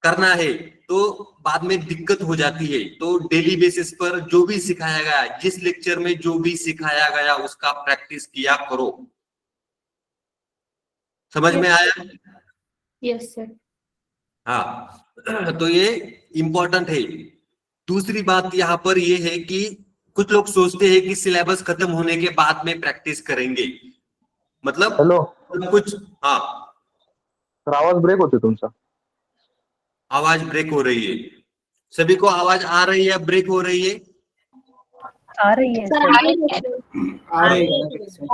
करना है तो बाद में दिक्कत हो जाती है। तो डेली बेसिस पर जो भी सिखाया गया, जिस लेक्चर में जो भी सिखाया गया उसका प्रैक्टिस किया करो। समझ में आया? Yes sir. हाँ, तो ये इम्पोर्टेंट है। दूसरी बात यहाँ पर ये है कि कुछ लोग सोचते हैं कि सिलेबस खत्म होने के बाद में प्रैक्टिस करेंगे, मतलब हॅलो कुछ। हाँ, सर, आवाज ब्रेक होते तुमचा. आवाज ब्रेक हो रही है। सभी को आवाज आ रही है, ब्रेक हो रही है? आ रही है सर सर। आ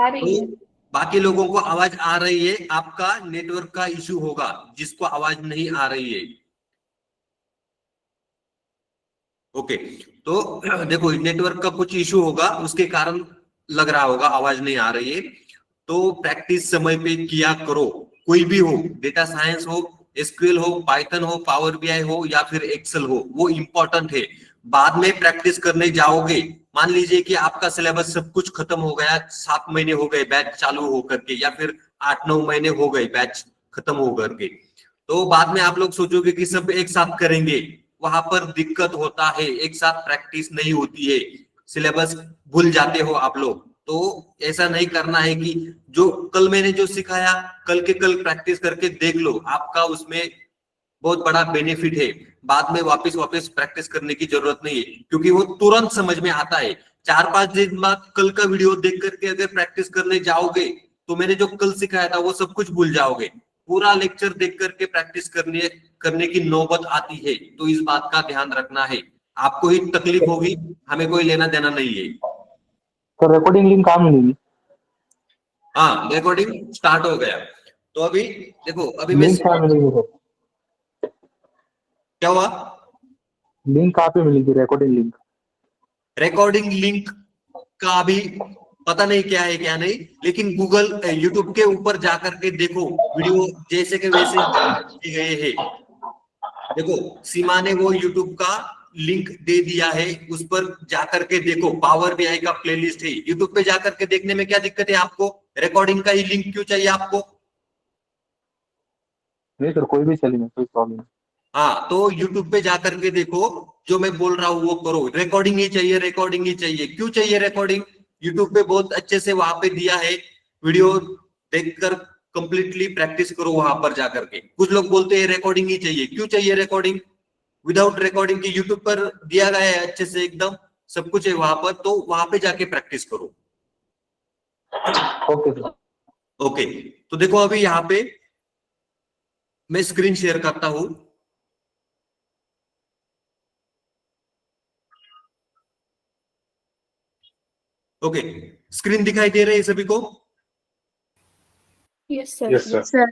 रही है। बाकी लोगों को आवाज आ रही है, आपका नेटवर्क का इशू होगा जिसको आवाज नहीं आ रही है। ओके, तो देखो नेटवर्क का कुछ इशू होगा, उसके कारण लग रहा होगा आवाज नहीं आ रही है। तो प्रैक्टिस समय पे किया करो, कोई भी हो, डेटा साइंस हो, एसक्यूएल हो, पाइथन हो, पावर बीआई हो या फिर एक्सेल हो, वो इंपॉर्टेंट है। बाद में प्रैक्टिस करने जाओगे, मान लीजिए कि आपका सिलेबस सब कुछ खत्म हो गया, 7 महीने हो गए बैच चालू होकर के, या फिर 8-9 महीने हो गए बैच खत्म होकर के, तो बाद में आप लोग सोचोगे कि सब एक साथ करेंगे, वहां पर दिक्कत होता है, एक साथ प्रैक्टिस नहीं होती है, सिलेबस भूल जाते हो आप लोग। तो ऐसा नहीं करना है कि जो कल मैंने जो सिखाया कल के कल प्रैक्टिस करके देख लो, आपका उसमें बहुत बड़ा बेनिफिट है। बाद में वापस वापस प्रैक्टिस करने की जरूरत नहीं है, क्योंकि वो तुरंत समझ में आता है। 4-5 दिन बाद कल का वीडियो देख करके अगर प्रैक्टिस करने जाओगे तो मैंने जो कल सिखाया था वो सब कुछ भूल जाओगे। पूरा लेक्चर देख करके प्रैक्टिस करने की नौबत आती है, तो इस बात का ध्यान रखना है। आपको ही तकलीफ होगी, हमें कोई लेना देना नहीं है। सर, रेकॉर्डिंग लिंक काम नहीं. हाँ, रिकॉर्डिंग स्टार्ट हो गया। तो अभी देखो, अभी मैं लिंक कहाँ मिलेगी सर? क्या हुआ? लिंक कहाँ पे मिलेगी, रिकॉर्डिंग लिंक? रिकॉर्डिंग लिंक का अभी पता नहीं क्या है क्या नहीं, लेकिन गूगल यूट्यूब के ऊपर जाकर के देखो, वीडियो जैसे के वैसे दिए गए हैं। देखो, सीमा ने वो यूट्यूब का लिंक दे दिया है, उस पर जाकर के देखो, पावर बीआई का प्लेलिस्ट है। यूट्यूब पे जाकर के देखने में क्या दिक्कत है आपको? रिकॉर्डिंग का ही लिंक क्यों चाहिए आपको? नहीं सर, कोई भी चलेगा, कोई प्रॉब्लम नहीं. हाँ, तो यूट्यूब पे जाकर के देखो, जो मैं बोल रहा हूँ वो करो। रिकॉर्डिंग ही चाहिए, रिकॉर्डिंग ही चाहिए। क्यों चाहिए रिकॉर्डिंग? यूट्यूब पे बहुत अच्छे से वहां पे दिया है, वीडियो देखकर कंप्लीटली प्रैक्टिस करो वहां पर जाकर के। कुछ लोग बोलते हैं रिकॉर्डिंग ही चाहिए। क्यों चाहिए रिकॉर्डिंग? विदाउट रिकॉर्डिंग की यूट्यूब पर दिया गया है अच्छे से, एकदम सब कुछ है वहां पर, तो वहां पे जाके प्रैक्टिस करो। Okay sir. ओके, तो देखो अभी यहाँ पे मैं स्क्रीन शेयर करता हूं। ओके, स्क्रीन दिखाई दे रही है सभी को? Yes sir. Yes sir.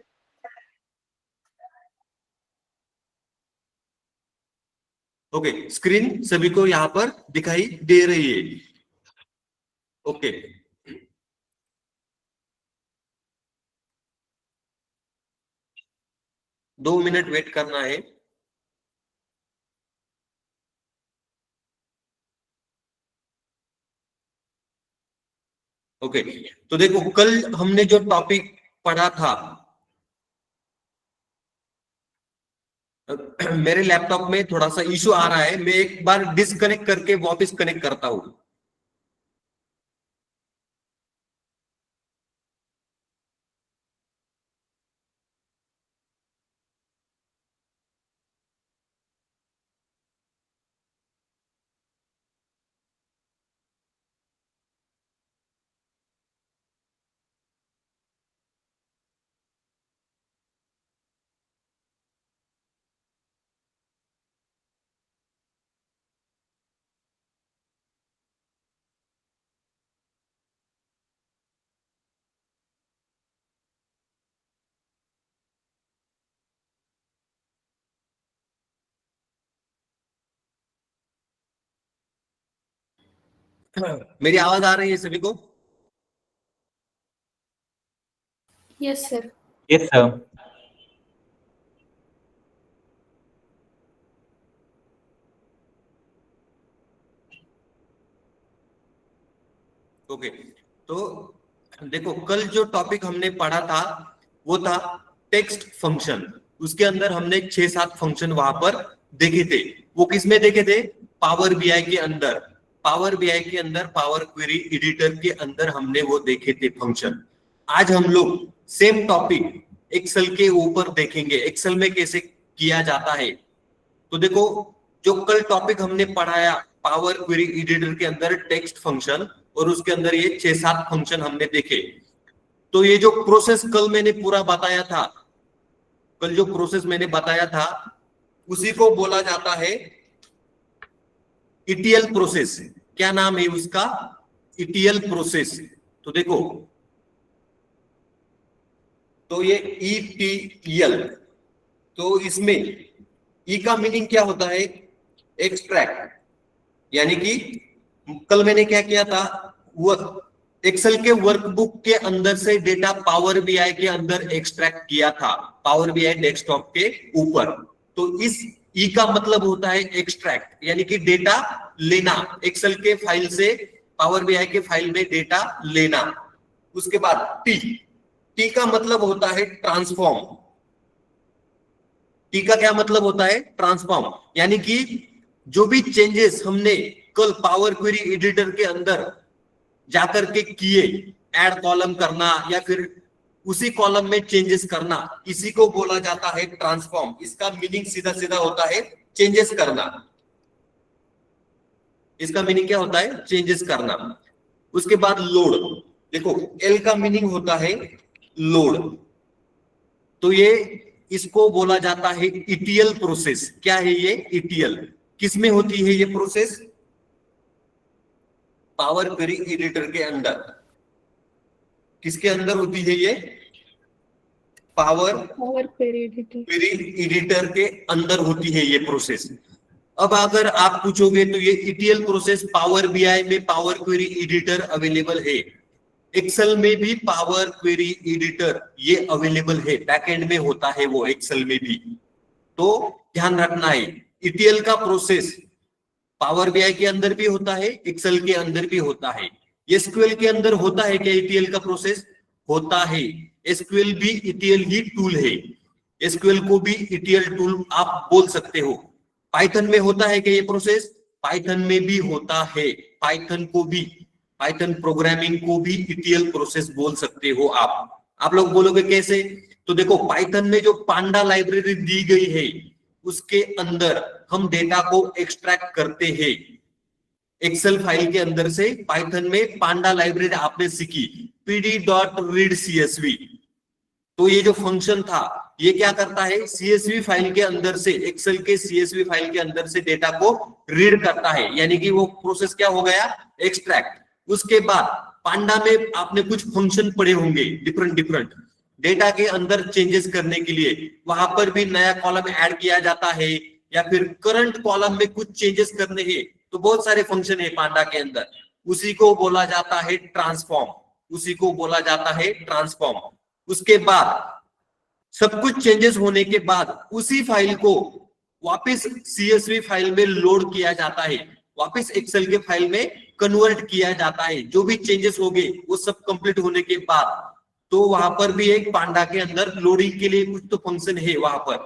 Okay, screen सभी को यहाँ पर दिखाई दे रही है? ओके, 2 मिनट वेट करना है। ओके, तो देखो कल हमने जो टॉपिक पढ़ा था, मेरे लैपटॉप में थोड़ा सा इशू आ रहा है, मैं एक बार डिस्कनेक्ट करके वापस कनेक्ट करता हूं। मेरी आवाज आ रही है सभी को? Yes sir. Yes sir. Okay, तो देखो कल जो टॉपिक हमने पढ़ा था वो था टेक्स्ट फंक्शन। उसके अंदर हमने 6-7 फंक्शन वहां पर देखे थे। वो किस में देखे थे? पावर बीआई के अंदर। पावर बीआई के अंदर पावर क्वेरी एडिटर के अंदर हमने वो देखे थे फंक्शन। आज हम लोग सेम टॉपिक एक्सेल के ऊपर देखेंगे, एक्सेल में कैसे किया जाता है। तो देखो, जो कल टॉपिक हमने पढ़ाया पावर क्वेरी एडिटर के अंदर टेक्स्ट फंक्शन, और उसके अंदर ये 6-7 फंक्शन हमने देखे। तो ये जो प्रोसेस कल मैंने पूरा बताया था, कल जो प्रोसेस मैंने बताया था, उसी को बोला जाता है ईटीएल प्रोसेस। क्या नाम है उसका? ETL process. तो देखो, तो ये ईटीएल, तो इसमें ई का मीनिंग क्या होता है? एक्सट्रैक्ट। यानी कि कल मैंने क्या किया था, वो एक्सेल के वर्कबुक के अंदर से डेटा पावर बीआई के अंदर एक्सट्रैक्ट किया था, पावर बीआई डेस्कटॉप के ऊपर। तो इस ई का मतलब होता है एक्सट्रैक्ट, यानी कि डेटा लेना, एक्सेल के फाइल से पावर बीआई के फाइल में डेटा लेना। उसके बाद टी का मतलब होता है ट्रांसफॉर्म। टी का क्या मतलब होता है? ट्रांसफॉर्म। यानी कि जो भी चेंजेस हमने कल पावर क्वेरी एडिटर के अंदर जाकर के किए, ऐड कॉलम करना या फिर उसी कॉलम में चेंजेस करना, इसी को बोला जाता है ट्रांसफॉर्म। इसका मीनिंग सीधा सीधा होता है चेंजेस करना। इसका मीनिंग क्या होता है? चेंजेस करना। उसके बाद लोड। देखो, एल का मीनिंग होता है लोड। तो ये इसको बोला जाता है ईटीएल प्रोसेस। क्या है ये? ईटीएल। किसमें होती है ये प्रोसेस? पावर क्वेरी एडिटर के अंदर। किसके अंदर होती है ये? Power query editor. Query editor के अंदर होती है ये प्रोसेस। अब अगर आप पूछोगे तो ये ईटीएल प्रोसेस पावर बीआई में पावर क्वेरी एडिटर अवेलेबल है, एक्सेल में भी पावर क्वेरी एडिटर ये अवेलेबल है, बैकएंड में होता है वो एक्सेल में भी। तो ध्यान रखना है, ईटीएल का प्रोसेस पावर बीआई के अंदर भी होता है, एक्सेल के अंदर भी होता है। एसक्यूएल के अंदर होता है क्या ईटीएल का प्रोसेस? होता है। एसक्यूएल भी ईटीएल ही टूल है, एसक्यूएल को भी ईटीएल टूल आप बोल सकते हो। पाइथन में होता है क्या ये प्रोसेस? पाइथन में भी होता है। पाइथन को भी, पाइथन प्रोग्रामिंग को भी ईटीएल प्रोसेस बोल सकते हो आप। आप लोग बोलोगे कैसे? तो देखो, पाइथन में जो पांडा लाइब्रेरी दी गई है उसके अंदर हम डेटा को एक्सट्रैक्ट करते हैं एक्सेल फाइल के अंदर से। पाइथन में पांडा लाइब्रेरी आपने सीखी, pd.readcsv। तो ये जो फंक्शन था ये क्या करता है? सीएसवी फाइल के अंदर से, एक्सेल के सीएसवी फाइल के अंदर से डेटा को रीड करता है, यानी कि वो प्रोसेस क्या हो गया? एक्सट्रैक्ट। उसके बाद पांडा में आपने कुछ फंक्शन पढ़े होंगे डिफरेंट डेटा के अंदर चेंजेस करने के लिए। वहां पर भी नया कॉलम ऐड किया जाता है, या फिर करंट कॉलम में कुछ चेंजेस करने हैं, तो बहुत सारे फंक्शन है पांडा के अंदर। उसी को बोला जाता है ट्रांसफॉर्म, उसी को बोला जाता है ट्रांसफॉर्म। उसके बाद सब कुछ चेंजेस होने के बाद उसी फाइल को वापस सीएसवी फाइल में लोड किया जाता है, वापस एक्सेल के फाइल में कन्वर्ट किया जाता है। जो भी चेंजेस हो गए वो सब कंप्लीट होने के बाद, तो वहां पर भी एक पांडा के अंदर लोडिंग के लिए कुछ तो फंक्शन है वहां पर।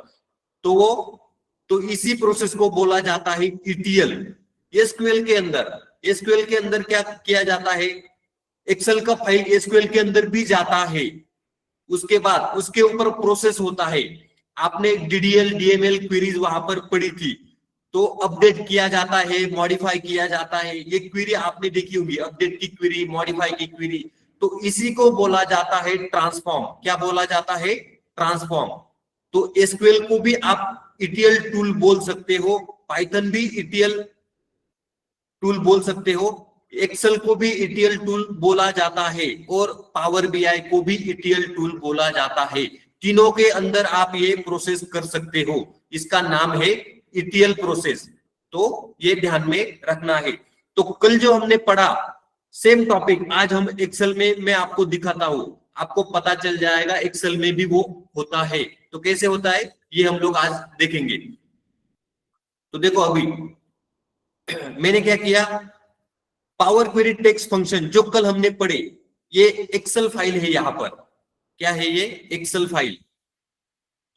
तो वो, तो इसी प्रोसेस को बोला जाता है ईटीएल। एसक्यूएल के अंदर, एसक्यूएल के अंदर क्या किया जाता है? एक्सेल का फाइल एसक्यूएल के अंदर भी जाता है, उसके बाद उसके ऊपर प्रोसेस होता है। आपने डीडीएल डीएमएल क्वेरीज वहां पर पढ़ी थी, तो अपडेट किया जाता है, मॉडिफाई किया जाता है। ये क्वेरी आपने देखी होगी, अपडेट की क्वेरी, मॉडिफाई की क्वेरी। तो इसी को बोला जाता है ट्रांसफॉर्म। क्या बोला जाता है? ट्रांसफॉर्म। तो एसक्यूएल को भी आप ईटीएल टूल बोल सकते हो, पाइथन भी ईटीएल टूल बोल सकते हो, एक्सेल को भी ईटीएल टूल बोला जाता है, और पावर बीआई को भी ईटीएल टूल बोला जाता है। तीनों के अंदर आप ये प्रोसेस कर सकते हो, इसका नाम है ईटीएल प्रोसेस। तो ये ध्यान में रखना है। तो कल जो हमने पढ़ा सेम टॉपिक आज हम एक्सेल में मैं आपको दिखाता हूं, आपको पता चल जाएगा एक्सेल में भी वो होता है। तो कैसे होता है ये हम लोग आज देखेंगे। तो देखो, अभी मैंने क्या किया, पावर क्वेरी टेक्स्ट फंक्शन जो कल हमने पढ़े, ये एक्सेल फाइल है। यहां पर क्या है? ये एक्सेल फाइल।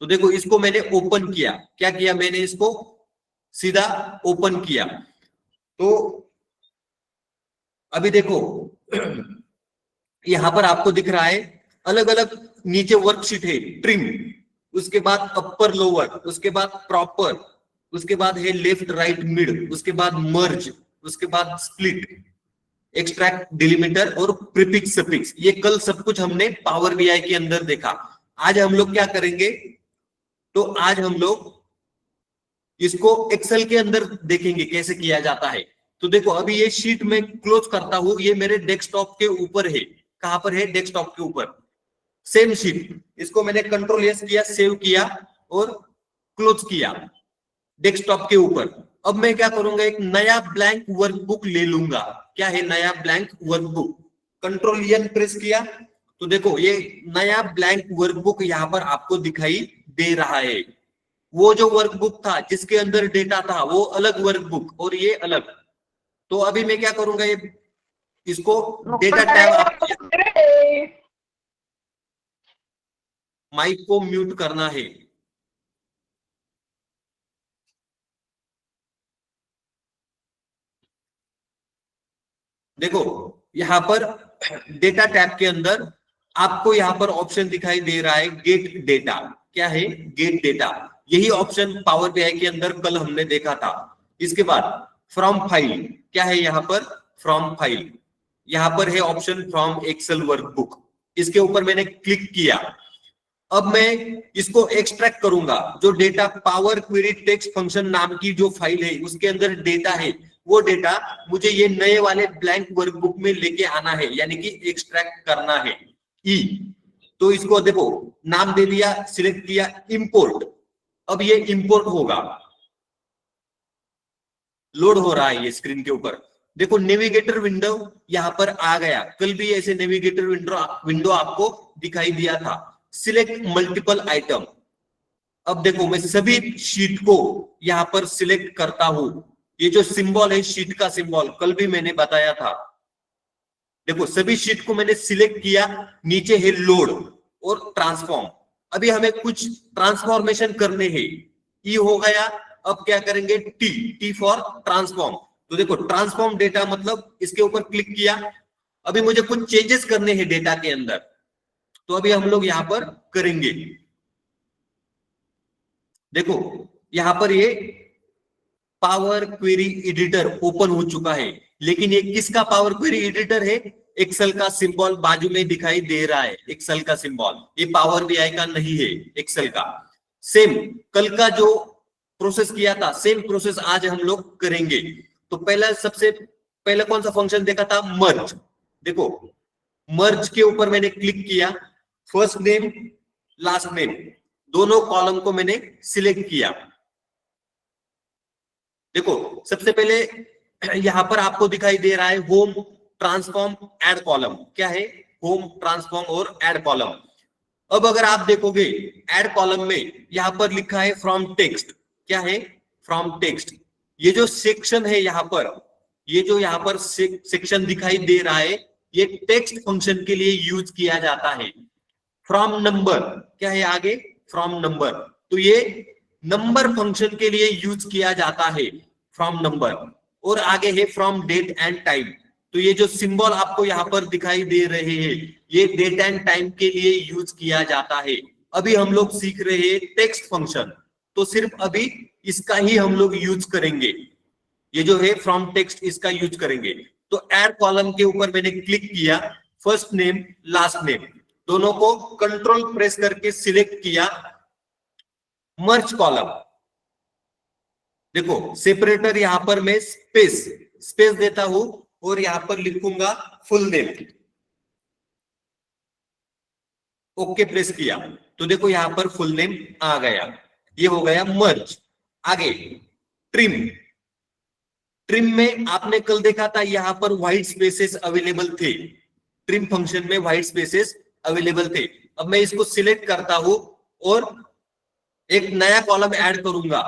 तो देखो इसको मैंने ओपन किया, क्या किया मैंने, इसको सीधा ओपन किया। तो अभी देखो यहां पर आपको दिख रहा है अलग अलग नीचे वर्कशीट है, ट्रिम, उसके बाद अपर लोअर, उसके बाद प्रॉपर, उसके बाद है लेफ्ट राइट मिड, उसके बाद मर्ज, उसके बाद स्प्लिट, एक्सट्रैक्ट, डिलीमीटर और प्रीफिक्स सफिक्स। ये कल सब कुछ हमने पावर बीआई के अंदर देखा। आज हम लोग क्या करेंगे, तो आज हम लोग इसको एक्सेल के अंदर देखेंगे कैसे किया जाता है। तो देखो अभी ये शीट में क्लोज करता हूं, ये मेरे डेस्कटॉप के ऊपर है। कहां पर है, डेस्कटॉप के ऊपर, सेम शीट, इसको मैंने कंट्रोल एस किया, सेव किया और क्लोज किया डेस्कटॉप के ऊपर। अब मैं क्या करूंगा, एक नया ब्लैंक वर्कबुक ले लूंगा। क्या है, नया blank workbook, control N press किया तो देखो ये नया ब्लैंक वर्कबुक यहां पर आपको दिखाई दे रहा है। वो जो वर्कबुक था जिसके अंदर डेटा था वो अलग वर्कबुक और ये अलग। तो अभी मैं क्या करूंगा, ये इसको डेटा टैब, आप माइक को म्यूट करना है। देखो यहां पर डेटा टैब के अंदर आपको यहां पर ऑप्शन दिखाई दे रहा है गेट डेटा। क्या है, गेट डेटा। यही ऑप्शन पावर बीआई के अंदर कल हमने देखा था। इसके बाद फ्रॉम फाइल, क्या है यहां पर, फ्रॉम फाइल, यहां पर है ऑप्शन फ्रॉम एक्सेल वर्कबुक। इसके ऊपर मैंने क्लिक किया। अब मैं इसको एक्सट्रैक्ट करूंगा, जो data power query text function नाम की जो फाइल है उसके अंदर डेटा है, वो डेटा मुझे ये नए वाले ब्लैंक वर्कबुक में लेके आना है, यानी कि एक्सट्रैक्ट करना है। ई, तो इसको देखो नाम दे दिया, सिलेक्ट किया, इंपोर्ट। अब ये इंपोर्ट होगा, लोड हो रहा है ये स्क्रीन के ऊपर। देखो नेविगेटर विंडो यहां पर आ गया। कल भी ऐसे नेविगेटर विंडो आपको दिखाई दिया था। Select multiple item. अब देखो मैं सभी शीट को यहां पर सिलेक्ट करता हूं। ये जो सिंबल है शीट का सिंबल, कल भी मैंने बताया था। देखो सभी शीट को मैंने सिलेक्ट किया, नीचे है लोड और ट्रांसफॉर्म। अभी हमें कुछ ट्रांसफॉर्मेशन करने हैं। ई हो गया, अब क्या करेंगे, टी, टी फॉर ट्रांसफॉर्म। तो देखो ट्रांसफॉर्म डेटा मतलब इसके ऊपर क्लिक किया। अभी मुझे कुछ चेंजेस करने हैं डेटा के अंदर, तो अभी हम लोग यहां पर करेंगे। देखो यहां पर ये पावर क्वेरी एडिटर ओपन हो चुका है, लेकिन ये किसका पावर क्वेरी एडिटर है, एक्सेल का सिंबल बाजू में दिखाई दे रहा है, एक्सेल का सिंबल, ये पावर बीआई का नहीं है, एक्सेल का। सेम कल का जो प्रोसेस किया था, सेम प्रोसेस आज हम लोग करेंगे। तो पहला, सबसे पहले कौन सा फंक्शन देखा था, मर्ज। देखो मर्ज के ऊपर मैंने क्लिक किया, फर्स्ट नेम लास्ट नेम दोनों कॉलम को मैंने सिलेक्ट किया। देखो सबसे पहले यहां पर आपको दिखाई दे रहा है होम, ट्रांसफॉर्म, ऐड कॉलम। क्या है, होम, ट्रांसफॉर्म और ऐड कॉलम। अब अगर आप देखोगे ऐड कॉलम में यहां पर लिखा है फ्रॉम टेक्स्ट। क्या है, फ्रॉम टेक्स्ट। ये जो सेक्शन है यहां पर, ये जो यहां पर सेक्शन दिखाई दे रहा है, ये टेक्स्ट फंक्शन के लिए यूज किया जाता है। फ्रॉम नंबर, क्या है आगे, फ्रॉम नंबर, तो ये नंबर फंक्शन के लिए यूज किया जाता है, फ्रॉम नंबर। और आगे है फ्रॉम डेट एंड टाइम। तो ये जो सिंबल आपको यहां पर दिखाई दे रहे हैं, ये डेट एंड टाइम के लिए यूज किया जाता है। अभी हम लोग सीख रहे हैं टेक्स्ट फंक्शन, तो सिर्फ अभी इसका ही हम लोग यूज करेंगे। ये जो है फ्रॉम टेक्स्ट, इसका यूज करेंगे। तो ऐड कॉलम के ऊपर मैंने क्लिक किया, फर्स्ट नेम लास्ट नेम दोनों को कंट्रोल प्रेस करके सिलेक्ट किया। मर्ज कॉलम, देखो सेपरेटर यहां पर मैं स्पेस देता हूं और यहां पर लिखूंगा फुल नेम। ओके प्रेस किया तो देखो यहां पर फुल नेम आ गया, ये हो गया मर्ज। आगे ट्रिम, ट्रिम में आपने कल देखा था यहां पर व्हाइट स्पेसेस अवेलेबल थे, ट्रिम फंक्शन में व्हाइट स्पेसेस अवेलेबल थे। अब मैं इसको सिलेक्ट करता हूं और एक नया कॉलम ऐड करूंगा।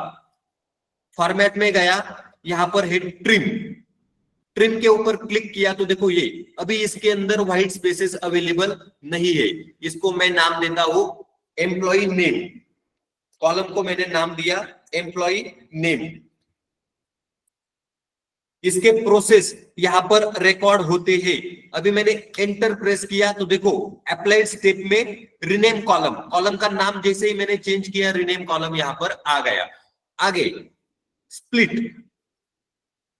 फॉर्मेट में गया, यहां पर है ट्रिम, ट्रिम के ऊपर क्लिक किया तो देखो ये अभी इसके अंदर व्हाइट स्पेसेस अवेलेबल नहीं है। इसको मैं नाम देता हूं एम्प्लॉय नेम। कॉलम को मैंने नाम दिया एम्प्लॉय नेम। इसके प्रोसेस यहां पर रिकॉर्ड होते हैं। अभी मैंने एंटर प्रेस किया तो देखो अप्लाइड स्टेप में रीनेम कॉलम, कॉलम का नाम जैसे ही मैंने चेंज किया रीनेम कॉलम यहां पर आ गया। आगे स्प्लिट,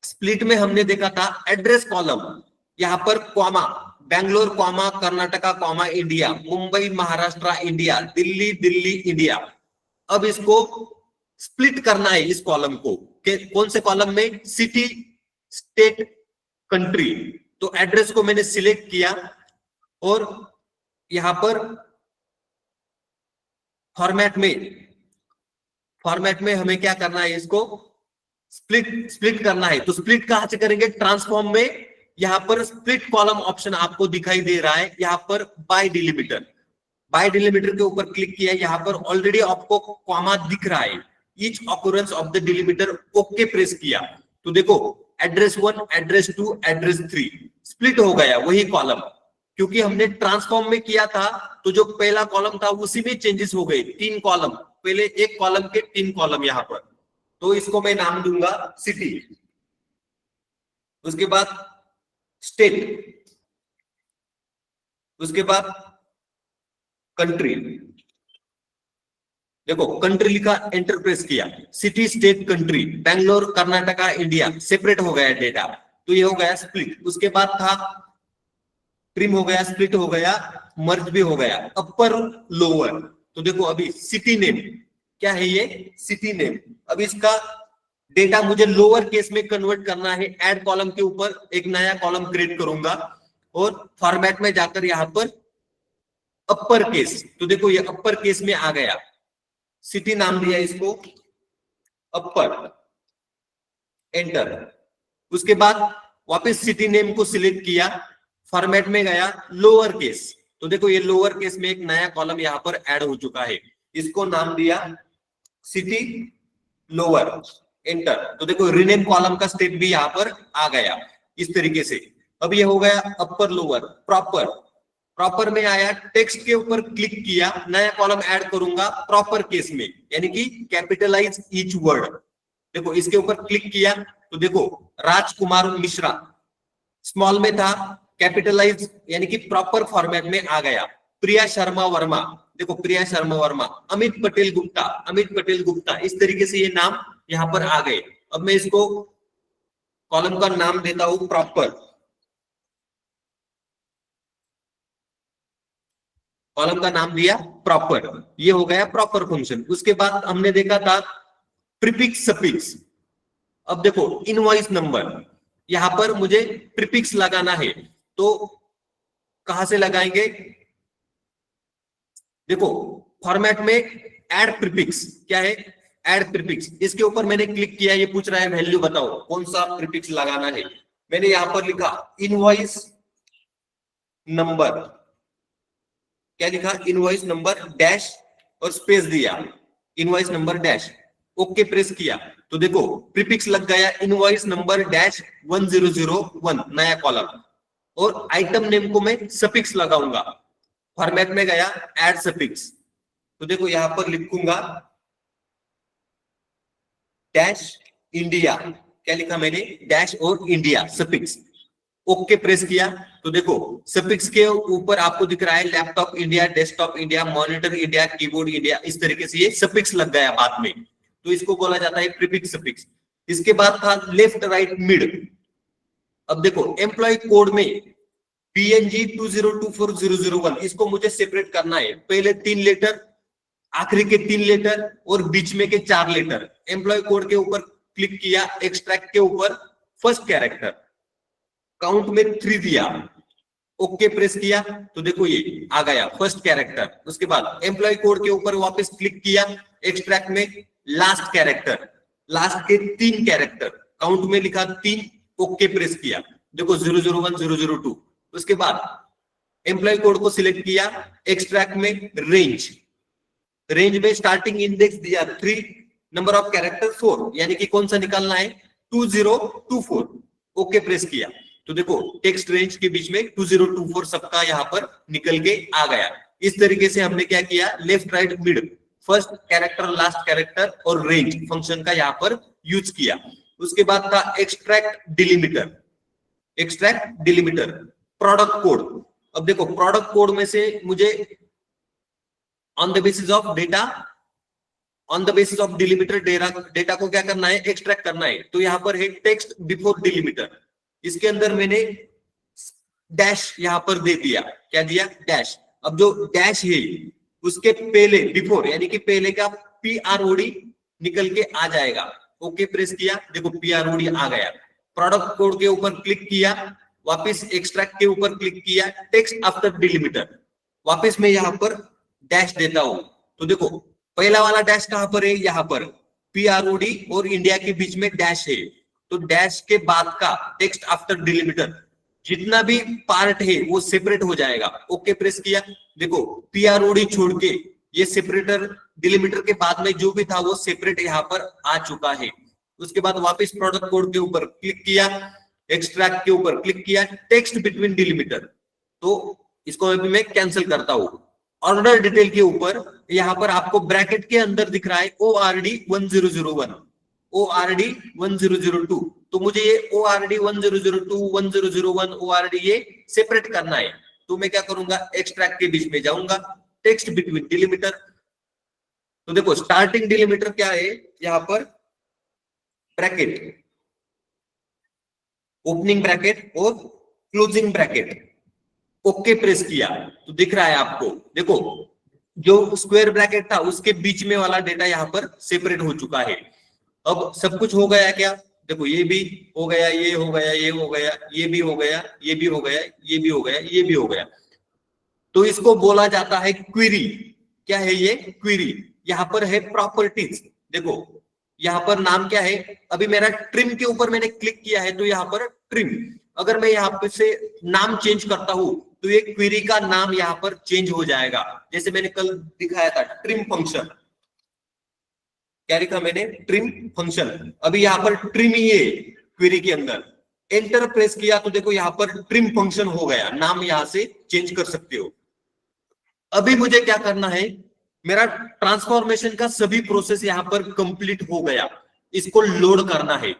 स्प्लिट में हमने देखा था एड्रेस कॉलम, यहां पर comma Bangalore comma Karnataka comma India, Mumbai Maharashtra India, Delhi Delhi India. अब इसको स्प्लिट करना है इस कॉलम को, कौन से कॉलम में, सिटी स्टेट कंट्री। तो एड्रेस को मैंने सिलेक्ट किया और यहां पर फॉर्मेट में हमें क्या करना है, इसको स्प्लिट करना है। तो स्प्लिट कहां से करेंगे, ट्रांसफॉर्म में। यहां पर स्प्लिट कॉलम ऑप्शन आपको दिखाई दे रहा है, यहां पर बाय डिलिमीटर, बाय डिलिमीटर के ऊपर क्लिक किया, यहां पर ऑलरेडी आपको कॉमा दिख रहा है, each occurrence of the delimiter, okay press किया तो देखो एड्रेस 1, एड्रेस 2, एड्रेस 3 स्प्लिट हो गया वही कॉलम, क्योंकि हमने ट्रांसफॉर्म में किया था। तो जो पहला कॉलम था उसी में चेंजेस हो गए, 3 कॉलम, पहले एक कॉलम के 3 कॉलम यहां पर। तो इसको मैं नाम दूंगा सिटी। उसके बाद स्टेट, उसके बाद कंट्री। देखो कंट्री लिखा, एंटर प्रेस किया, city state country, Bangalore Karnataka India, separate हो गया डेटा। तो ये हो गया स्प्लिट। उसके बाद था ट्रिम हो गया, स्प्लिट हो गया, मर्ज भी हो गया, अपर लोअर। तो देखो अभी सिटी नेम क्या है, ये सिटी नेम। अब इसका डेटा मुझे लोअर केस में कन्वर्ट करना है, ऐड कॉलम के ऊपर एक नया कॉलम क्रिएट करूंगा और फॉर्मेट में जाकर यहां पर अपर केस। तो देखो ये अपर केस में आ गया, सिटी नाम दिया इसको अपर, एंटर। उसके बाद वापस सिटी नेम को सिलेक्ट किया, फॉर्मेट में गया लोअर केस। तो देखो ये लोअर केस में एक नया कॉलम यहां पर ऐड हो चुका है, इसको नाम दिया सिटी लोअर, एंटर। तो देखो रीनेम कॉलम का स्टेप भी यहां पर आ गया इस तरीके से। अब ये हो गया अपर लोअर। प्रॉपर में आया, टेक्स्ट के ऊपर क्लिक किया, नया कॉलम ऐड करूंगा प्रॉपर केस में, यानी कि कैपिटलाइज ईच वर्ड। देखो इसके ऊपर क्लिक किया तो देखो राजकुमार मिश्रा स्मॉल में था, कैपिटलाइज यानी कि प्रॉपर फॉर्मेट में आ गया। प्रिया शर्मा वर्मा, देखो प्रिया शर्मा वर्मा, अमित पटेल गुप्ता, इस तरीके से ये नाम यहां पर आ गए। अब मैं इसको कॉलम का नाम देता हूं प्रॉपर, कॉलम का नाम दिया प्रॉपर। ये हो गया प्रॉपर फंक्शन। उसके बाद हमने देखा था प्रीफिक्स सफिक्स। अब देखो इनवॉइस नंबर, यहां पर मुझे प्रीफिक्स लगाना है, तो कहां से लगाएंगे, देखो फॉर्मेट में ऐड प्रीफिक्स, क्या है ऐड प्रीफिक्स। इसके ऊपर मैंने क्लिक किया, ये पूछ रहा है वैल्यू बताओ कौन सा प्रीफिक्स लगाना है। मैंने यहां पर लिखा इनवॉइस नंबर, क्या लिखा इनवॉइस नंबर डैश और स्पेस दिया, invoice number dash, okay press किया तो देखो प्रीफिक्स लग गया इनवॉइस नंबर डैश 1001 नया कॉलम। और आइटम नेम को मैं सफिक्स लगाऊंगा, फॉर्मेट में गया ऐड सफिक्स। तो देखो यहां पर लिखूंगा डैश इंडिया, क्या लिखा मैंने डैश और इंडिया सफिक्स, ओके प्रेस किया तो देखो सफिक्स के ऊपर आपको दिख रहा है laptop India, desktop India, monitor India, keyboard India, इस तरीके से ये सफिक्स लग गया बाद में। तो इसको बोला जाता है प्रीफिक्स सफिक्स। इसके बाद था लेफ्ट राइट मिड। अब देखो एम्प्लॉय कोड में PNG 2024001, इसको मुझे सेपरेट करना है, पहले 3 लेटर, आखिरी के 3 लेटर और बीच में के 4 लेटर। एम्प्लॉय कोड के ऊपर क्लिक किया, एक्सट्रैक्ट के ऊपर फर्स्ट कैरेक्टर, काउंट में 3 दिया, ओके प्रेस किया तो देखो ये आ गया फर्स्ट कैरेक्टर। उसके बाद एम्प्लॉय कोड के ऊपर वापस क्लिक किया, एक्सट्रैक्ट में लास्ट कैरेक्टर, लास्ट के 3 कैरेक्टर, काउंट में लिखा 3, ओके प्रेस किया, देखो 001 002। उसके बाद एम्प्लॉय कोड को सिलेक्ट किया, एक्सट्रैक्ट में रेंज, रेंज में स्टार्टिंग इंडेक्स दिया 3, नंबर ऑफ कैरेक्टर 4, यानी कि कौन सा निकालना है 2024, ओके प्रेस किया तो देखो टेक्स्ट रेंज के बीच में 2024 सबका यहां पर निकल के आ गया। इस तरीके से हमने क्या किया, left right mid first character, last character और रेंज फंक्शन का यहाँ पर यूज किया। उसके बाद था extract delimiter, extract delimiter, product code. अब देखो प्रोडक्ट कोड में से मुझे on the basis of data, on the basis of delimiter data को क्या करना है, एक्सट्रैक्ट करना है। तो यहाँ पर है टेक्स्ट बिफोर डिलिमिटर, इसके अंदर मैंने डैश यहाँ पर दे दिया, क्या दिया, डैश। अब जो डैश है उसके पहले बिफोर यानी कि पहले का PROD निकल के आ जाएगा। ओके प्रेस किया, देखो PROD आ गया। प्रोडक्ट कोड के ऊपर क्लिक किया, वापस एक्सट्रैक्ट के ऊपर क्लिक किया, टेक्स्ट आफ्टर डिलिमिटर, वापस मैं यहाँ पर डैश देता हूं। तो देखो पहला वाला डैश कहां पर है, यहाँ पर PROD और इंडिया के बीच में डैश है। तो डैश के बाद का टेक्स्ट आफ्टर डिलिमिटर जितना भी पार्ट है वो सेपरेट हो जाएगा। ओके प्रेस किया, देखो PROD छोड़ के ये सेपरेटर डिलिमिटर के बाद में जो भी था वो सेपरेट यहाँ पर आ चुका है। उसके बाद वापस प्रोडक्ट कोड के ऊपर क्लिक किया, एक्सट्रैक्ट के ऊपर क्लिक किया, टेक्स्ट बिटवीन डिलिमिटर, तो इसको अभी मैं कैंसिल करता हूं। ऑर्डर डिटेल के ऊपर यहाँ पर आपको ब्रैकेट के अंदर दिख रहा है ORD 1001, ORD 1002। तो मुझे ये ORD 1002, 1001 ORD ये सेपरेट करना है। तो मैं क्या करूंगा, एक्सट्रैक्ट के बीच में जाऊंगा, टेक्स्ट बिटवीन डिलिमिटर। तो देखो स्टार्टिंग डिलिमिटर क्या है, यहाँ पर ब्रैकेट, ओपनिंग ब्रैकेट और क्लोजिंग ब्रैकेट। ओके प्रेस किया तो दिख रहा है आपको, देखो जो स्क्वायर ब्रैकेट था उसके बीच में वाला डेटा यहाँ पर सेपरेट हो चुका है। अब सब कुछ हो गया क्या, देखो ये भी हो गया, ये हो गया, ये हो गया, ये भी हो गया, ये भी हो गया, ये भी हो गया, ये भी हो गया। तो इसको बोला जाता है क्वेरी। क्या है ये, क्वेरी। यहाँ पर है प्रॉपर्टीज, देखो यहाँ पर नाम क्या है, अभी मेरा ट्रिम के ऊपर मैंने क्लिक किया है तो यहाँ पर ट्रिम। अगर मैं यहाँ पे से नाम चेंज करता हूं तो ये क्वेरी का नाम यहाँ पर चेंज हो जाएगा। जैसे मैंने कल दिखाया था ट्रिम फंक्शन, क्या लिखा मैंने, ट्रिम फंक्शन। अभी यहाँ पर ट्रिम ही है क्वेरी के अंदर। एंटर प्रेस किया तो देखो यहाँ पर ट्रिम फंक्शन हो गया, नाम यहाँ से चेंज कर सकते हो। अभी मुझे क्या करना है, मेरा ट्रांसफॉर्मेशन का सभी प्रोसेस यहाँ पर कंप्लीट हो गया, इसको लोड करना है।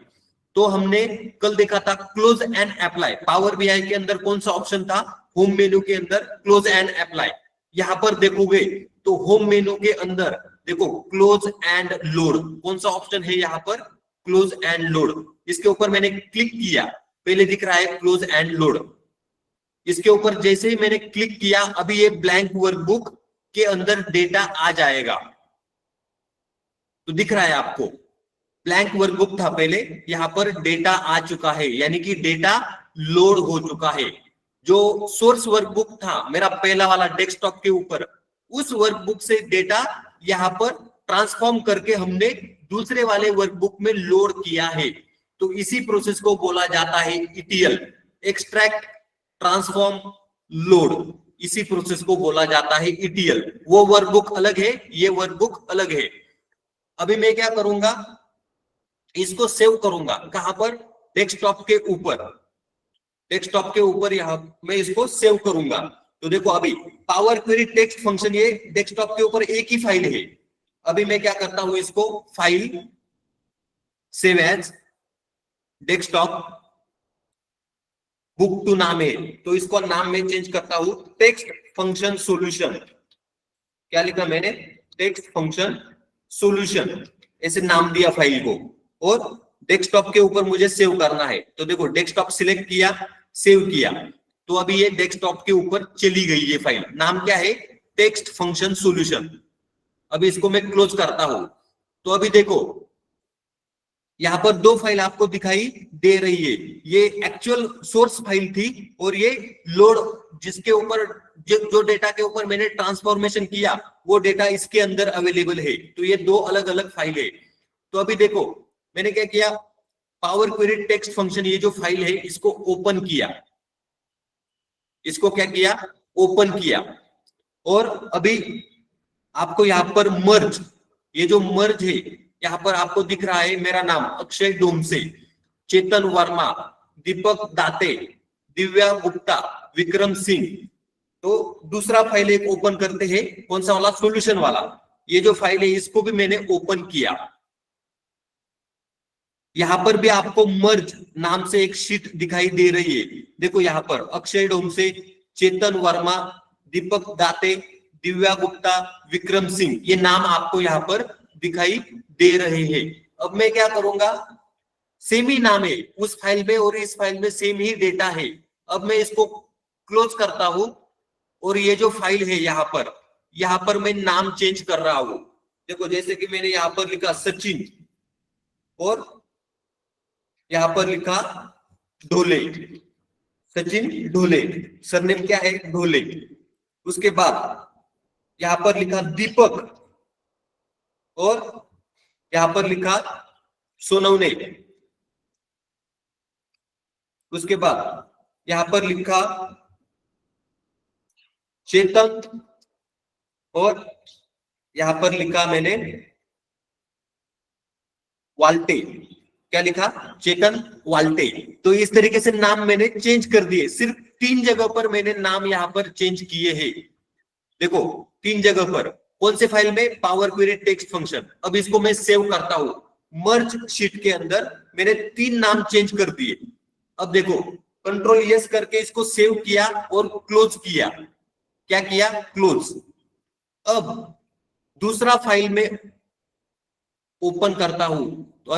तो हमने कल देखा था close and apply. Power BI के अंदर कौन सा ऑप्शन था, होम मेनू के अंदर क्लोज एंड अप्लाई। यहाँ पर देखोगे तो होम मेनू के अंदर देखो क्लोज एंड लोड, कौन सा ऑप्शन है यहाँ पर, क्लोज एंड लोड। इसके ऊपर मैंने क्लिक किया, पहले दिख रहा है क्लोज एंड लोड। इसके ऊपर जैसे ही मैंने क्लिक किया, अभी ये ब्लैंक वर्कबुक के अंदर डेटा आ जाएगा। तो दिख रहा है आपको ब्लैंक वर्कबुक था पहले, यहाँ पर डेटा आ चुका है, यानी कि डेटा लोड हो चुका है। जो सोर्स वर्कबुक था मेरा पहला वाला डेस्कटॉप के ऊपर, उस वर्कबुक से डेटा यहाँ पर ट्रांसफॉर्म करके हमने दूसरे वाले वर्कबुक में लोड किया है। तो इसी प्रोसेस को बोला जाता है ETL, एक्सट्रैक्ट ट्रांसफॉर्म लोड। इसी प्रोसेस को बोला जाता है ETL। वो वर्कबुक अलग है, ये वर्कबुक अलग है। अभी मैं क्या करूंगा, इसको सेव करूंगा, कहां पर, डेस्कटॉप के ऊपर। डेस्कटॉप के ऊपर यहां मैं इसको सेव करूंगा। तो देखो अभी पावर क्वेरी टेक्स्ट फंक्शन ये डेस्कटॉप के ऊपर एक ही फाइल है। अभी मैं क्या करता हूं, इसको file save as desktop book two नाम है, तो इसको नाम में चेंज करता हूं टेक्स्ट फंक्शन सॉल्यूशन। क्या लिखा मैंने, टेक्स्ट फंक्शन सॉल्यूशन, ऐसे नाम दिया फाइल को। और डेस्कटॉप के ऊपर मुझे सेव करना है। तो देखो डेस्कटॉप सिलेक्ट किया, सेव किया, तो अभी ये डेस्कटॉप के ऊपर चली गई ये फाइल। नाम क्या है, टेक्स्ट फंक्शन सॉल्यूशन। अभी इसको मैं क्लोज करता हूं। तो अभी देखो यहाँ पर दो फाइल आपको दिखाई दे रही है, ये एक्चुअल सोर्स फाइल थी और ये लोड जिसके ऊपर जो डेटा के ऊपर मैंने ट्रांसफॉर्मेशन किया वो डेटा इसके अंदर अवेलेबल है। तो ये दो अलग अलग फाइल है। तो अभी देखो मैंने क्या किया, पावर क्वेरी टेक्स्ट फंक्शन ये जो फाइल है इसको ओपन किया, इसको क्या किया, ओपन किया। और अभी आपको यहाँ पर मर्ज, ये जो मर्ज है यहाँ पर आपको दिख रहा है मेरा नाम अक्षय डोमसे, चेतन वर्मा, दीपक दाते, दिव्या गुप्ता, विक्रम सिंह। तो दूसरा फाइल एक ओपन करते हैं, कौन सा वाला, सॉल्यूशन वाला। ये जो फाइल है इसको भी मैंने ओपन किया। यहां पर भी आपको मर्ज नाम से एक शीट दिखाई दे रही है। देखो यहां पर अक्षय डोमसे, चेतन वर्मा, दीपक दाते, दिव्या गुप्ता, विक्रम सिंह, ये नाम आपको यहां पर दिखाई दे रहे हैं। अब मैं क्या करूंगा, सेम ही नाम है उस फाइल में और इस फाइल में सेम ही डेटा है। अब मैं इसको क्लोज करता हूं और ये जो फाइल है यहां पर मैं नाम चेंज कर रहा हूं। देखो जैसे कि मैंने यहां पर लिखा सचिन और यहां पर लिखा ढोले, सचिन ढोले, सरनेम क्या है ढोले। उसके बाद यहां पर लिखा दीपक और यहां पर लिखा सोनवने। उसके बाद यहां पर लिखा चेतन और यहां पर लिखा मैंने वाल्टे। क्या लिखा, चेतन वाल्टे। तो इस तरीके से नाम मैंने चेंज कर दिए। सिर्फ 3 जगह पर मैंने नाम यहां पर चेंज किए हैं। देखो 3 जगह पर, कौन से फाइल में, पावर क्वेरी टेक्स्ट फंक्शन। अब इसको मैं सेव करता हूं, मर्ज शीट के अंदर मैंने 3 नाम चेंज कर दिए। अब देखो कंट्रोल एस करके इसको सेव किया और क्लोज किया। क्या किया, क्लोज। अब दूसरा फाइल में ओपन करता हूं तो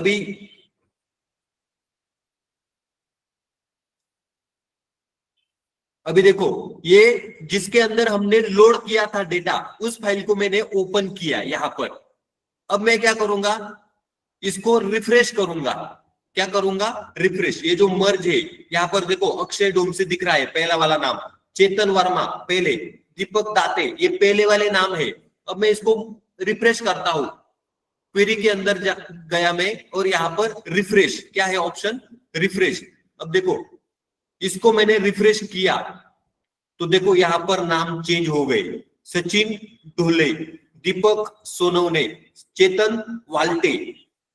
अभी देखो ये जिसके अंदर हमने लोड किया था डेटा, उस फाइल को मैंने ओपन किया यहां पर। अब मैं क्या करूंगा, इसको रिफ्रेश करूंगा। क्या करूंगा, रिफ्रेश। ये जो मर्ज है यहां पर देखो अक्षय डोम से दिख रहा है पहला वाला नाम, चेतन वर्मा पहले, दीपक दाते ये पहले वाले नाम है। अब मैं इसको रिफ्रेश करता हूं, क्वेरी के अंदर गया मैं और यहां पर रिफ्रेश, क्या है ऑप्शन, रिफ्रेश। अब देखो इसको मैंने रिफ्रेश किया तो देखो यहां पर नाम चेंज हो गए, सचिन ढोले, दीपक सोनवने, चेतन वाल्टे।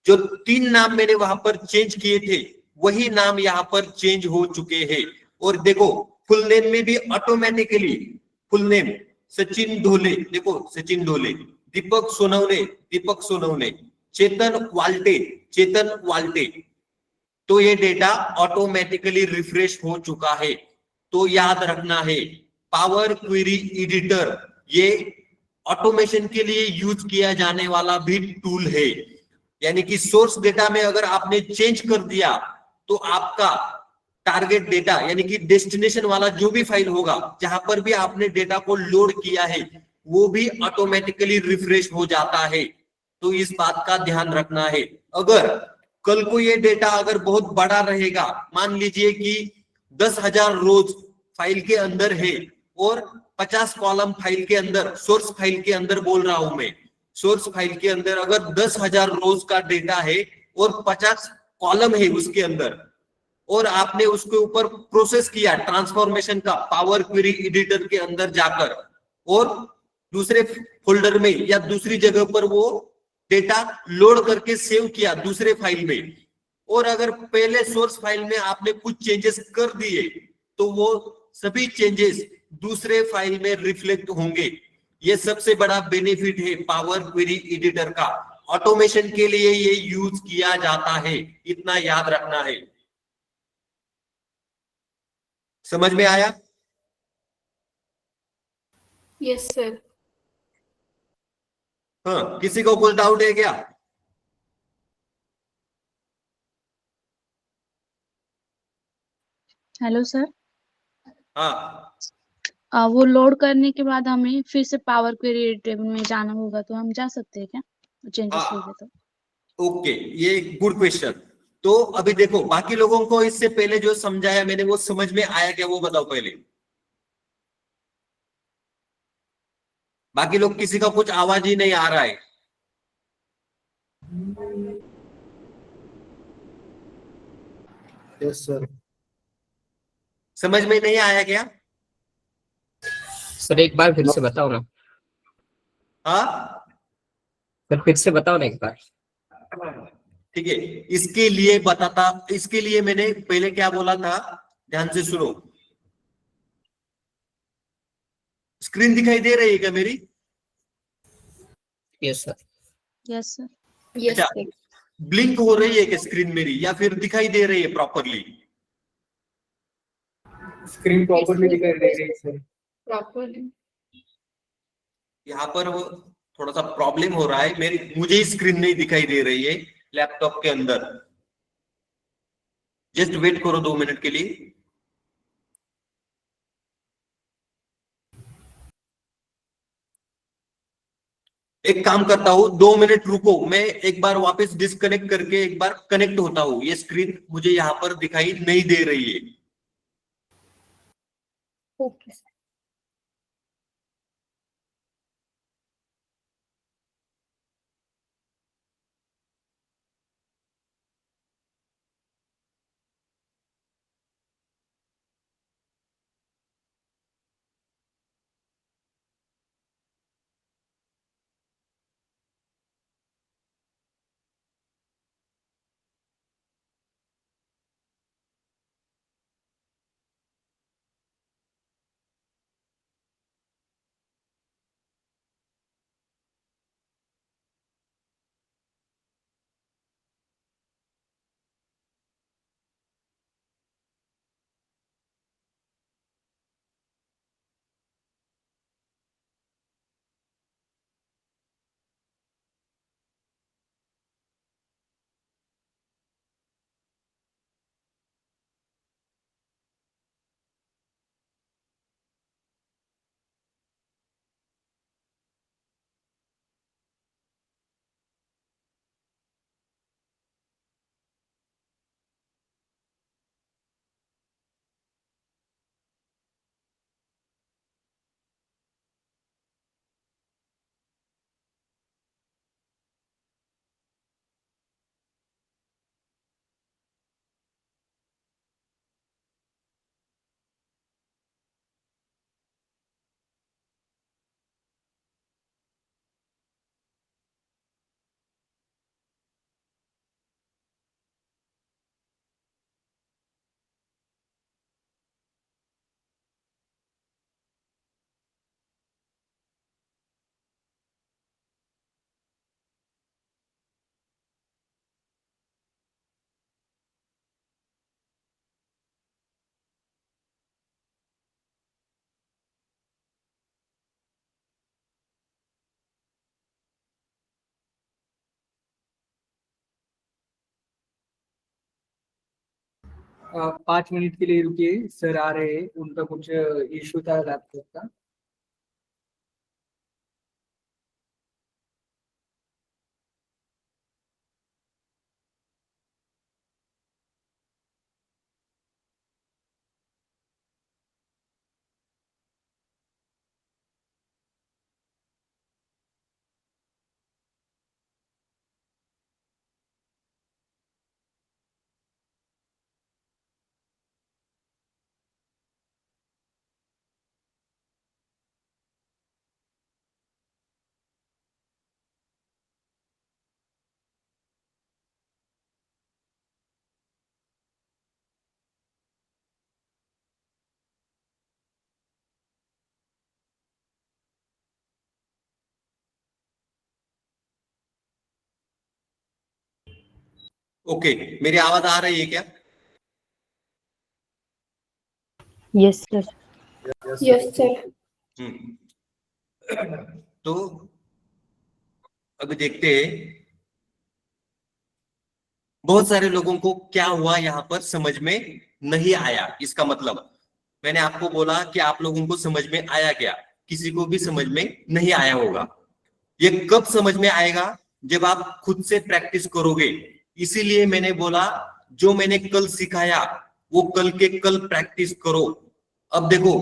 जो 3 नाम मैंने वहां पर चेंज किए थे वही नाम यहां पर चेंज हो चुके हैं। और देखो फुल नेम में भी automatically, full name Sachin Dhole, देखो सचिन ढोले, दीपक सोनवने, दीपक सोनवने, चेतन वाल्टे, चेतन वाल्टे। तो ये डेटा ऑटोमेटिकली रिफ्रेश हो चुका है। तो याद रखना है, पावर क्वेरी एडिटर ये ऑटोमेशन के लिए यूज किया जाने वाला भी टूल है। यानी कि सोर्स डेटा में अगर आपने चेंज कर दिया तो आपका टारगेट डेटा यानी कि डेस्टिनेशन वाला जो भी फाइल होगा जहां पर भी आपने डेटा को लोड किया है वो भी ऑटोमेटिकली रिफ्रेश हो जाता है। तो इस बात का ध्यान रखना है। अगर कल को ये डेटा अगर बहुत बड़ा रहेगा, मान लीजिए कि 10,000 रोज फाइल के अंदर है और 50 कॉलम फाइल के अंदर, सोर्स फाइल के अंदर बोल रहा हूं मैं, सोर्स फाइल के अंदर अगर 10,000 रोज का डेटा है और 50 कॉलम है उसके अंदर, और आपने उसके ऊपर प्रोसेस किया ट्रांसफॉर्मेशन का पावर क्वेरी एडिटर के अंदर जाकर और दूसरे फोल्डर में या दूसरी जगह पर वो डेटा लोड करके सेव किया दूसरे फाइल में, और अगर पहले सोर्स फाइल में आपने कुछ चेंजेस कर दिए तो वो सभी चेंजेस दूसरे फाइल में रिफ्लेक्ट होंगे। ये सबसे बड़ा बेनिफिट है पावर क्वेरी एडिटर का। ऑटोमेशन के लिए ये यूज किया जाता है, इतना याद रखना है। समझ में आया? Yes sir. हाँ, किसी को कोई डाउट है क्या? Hello sir. हाँ, वो लोड करने के बाद हमें फिर से पावर क्वेरी टेबल में जाना होगा, तो हम जा सकते हैं क्या चेंजेस हो गए तो? ओके, ये गुड क्वेश्चन। तो अभी देखो बाकी लोगों को इससे पहले जो समझाया मैंने वो समझ में आया क्या, वो बताओ पहले। बाकी लोग किसी का कुछ आवाज ही नहीं आ रहा है। Yes sir. समझ में नहीं आया क्या? सर एक बार फिर से बताओ ना। हाँ, सर फिर से बताओ ना एक बार। ठीक है, इसके लिए बताता, इसके लिए मैंने पहले क्या बोला था, ध्यान से सुनो। स्क्रीन दिखाई दे रही है क्या मेरी? Yes sir. Yes sir. Yes, अच्छा, sir. ब्लिंक हो रही है क्या स्क्रीन मेरी, या फिर दिखाई दे रही है प्रॉपरली? स्क्रीन प्रॉपर्ली Yes, दिखाई दे रही है सर। Properly. यहाँ पर वो थोड़ा सा प्रॉब्लम हो रहा है, मुझे स्क्रीन नहीं दिखाई दे रही है लैपटॉप के अंदर। जस्ट वेट करो 2 मिनट के लिए। एक काम करता हूँ, 2 मिनट रुको, मैं एक बार वापस डिस्कनेक्ट करके एक बार कनेक्ट होता हूँ। ये स्क्रीन मुझे यहाँ पर दिखाई नहीं दे रही है। Okay, sir. आप 5 मिनट के लिए रुकिए, सर आ रहे हैं, उनका कुछ इश्यू था लैपटॉप का। ओके, मेरी आवाज आ रही है क्या? Yes sir. Yes, sir. तो अभी देखते हैं बहुत सारे लोगों को क्या हुआ यहाँ पर समझ में नहीं आया। इसका मतलब मैंने आपको बोला कि आप लोगों को समझ में आया क्या, किसी को भी समझ में नहीं आया होगा। ये कब समझ में आएगा? जब आप खुद से प्रैक्टिस करोगे। इसीलिए मैंने बोला जो मैंने कल सिखाया वो कल के कल प्रैक्टिस करो। अब देखो,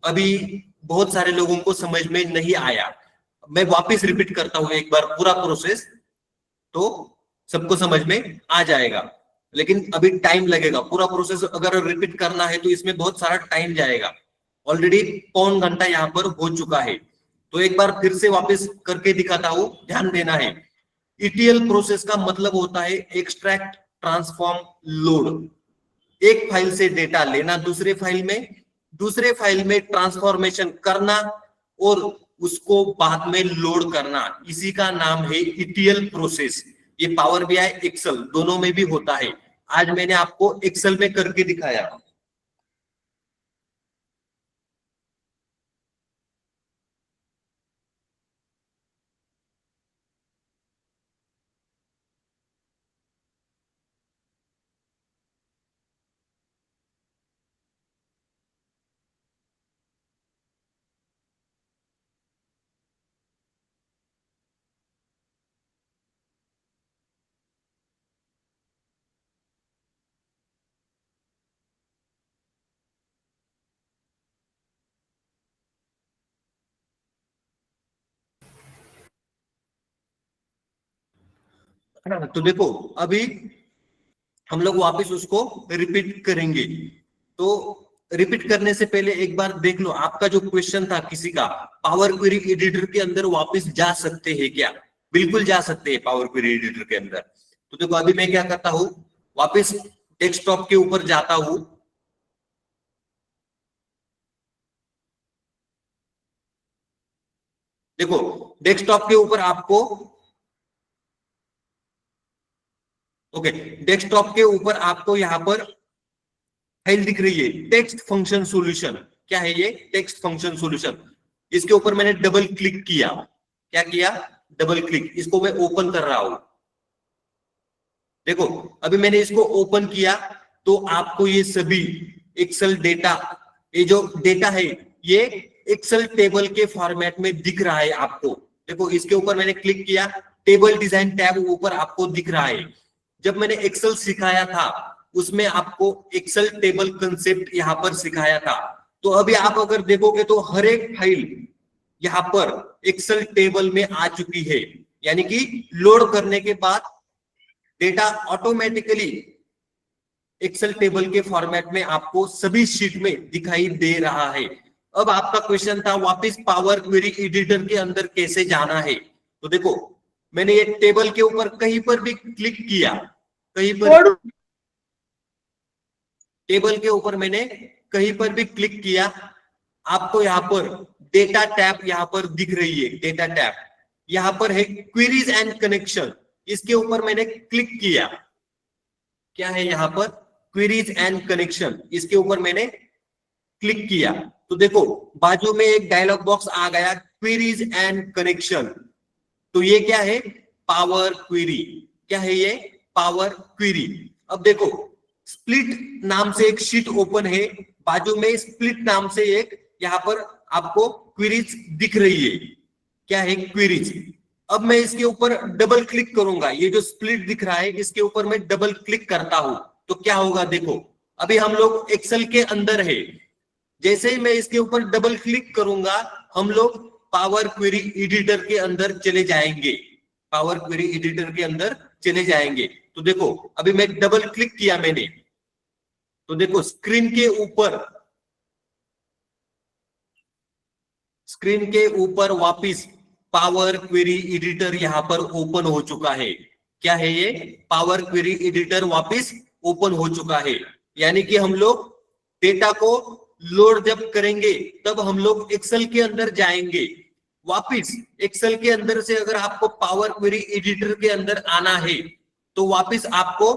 अभी बहुत सारे लोगों को समझ में नहीं आया। मैं वापस रिपीट करता हूँ एक बार पूरा प्रोसेस, तो सबको समझ में आ जाएगा। लेकिन अभी टाइम लगेगा। पूरा प्रोसेस अगर रिपीट करना है तो इसमें बहुत सारा टाइम जाएगा। ऑलरेडी पौन घंटा यहाँ पर हो चुका है, तो एक बार फिर से वापस करके दिखाता हूं, ध्यान देना है। ETL प्रोसेस का मतलब होता है एक्सट्रैक्ट, ट्रांसफॉर्म, लोड। एक फाइल से डेटा लेना दूसरे फाइल में ट्रांसफॉर्मेशन करना और उसको बाद में लोड करना, इसी का नाम है ETL प्रोसेस। ये पावर BI एक्सेल दोनों में भी होता है। आज मैंने आपको एक्सेल में करके दिखाया। तो देखो अभी हम लोग वापस उसको रिपीट करेंगे। तो रिपीट करने से पहले एक बार देख लो, आपका जो क्वेश्चन था किसी का, पावर क्वेरी एडिटर के अंदर वापस जा सकते हैं क्या? बिल्कुल जा सकते हैं पावर क्वेरी एडिटर के अंदर। तो देखो अभी मैं क्या करता हूं, वापस डेस्कटॉप के ऊपर जाता हूं। देखो डेस्कटॉप के ऊपर आपको, ओके, डेस्कटॉप के ऊपर आपको यहाँ पर फाइल दिख रही है, टेक्स्ट फंक्शन सॉल्यूशन। क्या है ये? Text function solution. इसके ऊपर मैंने डबल क्लिक किया। क्या किया? Double click. इसको मैं ओपन कर रहा हूं। देखो अभी मैंने इसको ओपन किया तो आपको ये सभी एक्सेल डेटा, ये जो डेटा है ये एक्सेल टेबल के फॉर्मेट में दिख रहा है आपको। देखो इसके ऊपर मैंने क्लिक किया, टेबल डिजाइन टैब ऊपर आपको दिख रहा है। जब मैंने एक्सेल सिखाया था उसमें आपको एक्सेल टेबल कंसेप्ट यहाँ पर सिखाया था। तो अभी आप अगर देखोगे तो हर एक फाइल यहाँ पर एक्सेल टेबल में आ चुकी है, यानी कि लोड करने के बाद डेटा ऑटोमेटिकली एक्सेल टेबल के फॉर्मेट में आपको सभी शीट में दिखाई दे रहा है। अब आपका क्वेश्चन था वापस पावर क्वेरी एडिटर के अंदर कैसे जाना है। तो देखो मैंने ये टेबल के ऊपर कहीं पर भी क्लिक किया, कहीं पर टेबल के ऊपर मैंने कहीं पर भी क्लिक किया, आपको यहाँ पर डेटा टैब यहाँ पर दिख रही है। डेटा टैब यहाँ पर है क्वेरीज एंड कनेक्शन, इसके ऊपर मैंने क्लिक किया। क्या है यहाँ पर? क्वेरीज एंड कनेक्शन, इसके ऊपर मैंने क्लिक किया तो देखो बाजू में एक डायलॉग बॉक्स आ गया, क्वेरीज एंड कनेक्शन। तो ये क्या है? Power query. क्या है ये? Power query. अब देखो स्प्लिट नाम से एक शीट ओपन है, बाजू में स्प्लिट नाम से एक यहाँ पर आपको क्वेरीज दिख रही है। क्या है? क्वेरीज। अब मैं इसके ऊपर डबल क्लिक करूंगा, ये जो स्प्लिट दिख रहा है इसके ऊपर मैं डबल क्लिक करता हूं तो क्या होगा? देखो अभी हम लोग एक्सेल के अंदर है, जैसे ही मैं इसके ऊपर डबल क्लिक करूंगा हम लोग पावर क्वेरी एडिटर के अंदर चले जाएंगे। पावर क्वेरी एडिटर के अंदर चले जाएंगे। तो देखो अभी मैं डबल क्लिक किया मैंने, तो देखो स्क्रीन के ऊपर वापिस पावर क्वेरी एडिटर यहाँ पर ओपन हो चुका है। क्या है ये? पावर क्वेरी एडिटर वापिस ओपन हो चुका है। यानी कि हम लोग डेटा को लोड जब करेंगे तब हम लोग एक्सेल के अंदर जाएंगे। वापिस एक्सेल के अंदर से अगर आपको पावर क्वेरी एडिटर के अंदर आना है तो वापिस आपको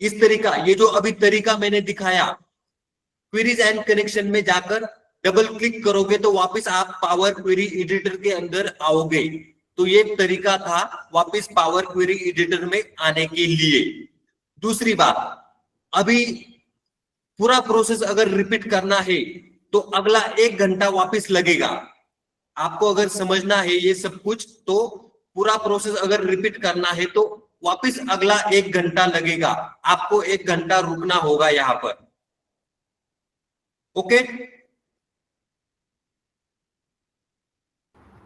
इस तरीका, ये जो अभी तरीका मैंने दिखाया, क्वेरीज एंड कनेक्शन में जाकर डबल क्लिक करोगे तो वापस आप पावर क्वेरी एडिटर के अंदर आओगे। तो ये तरीका था वापस पावर क्वेरी एडिटर में आने के लिए। दूसरी बात, अभी पूरा प्रोसेस अगर रिपीट करना है तो अगला 1 घंटा वापस लगेगा। आपको अगर समझना है ये सब कुछ तो पूरा प्रोसेस अगर रिपीट करना है तो वापस अगला 1 घंटा लगेगा। आपको 1 घंटा रुकना होगा यहाँ पर। ओके?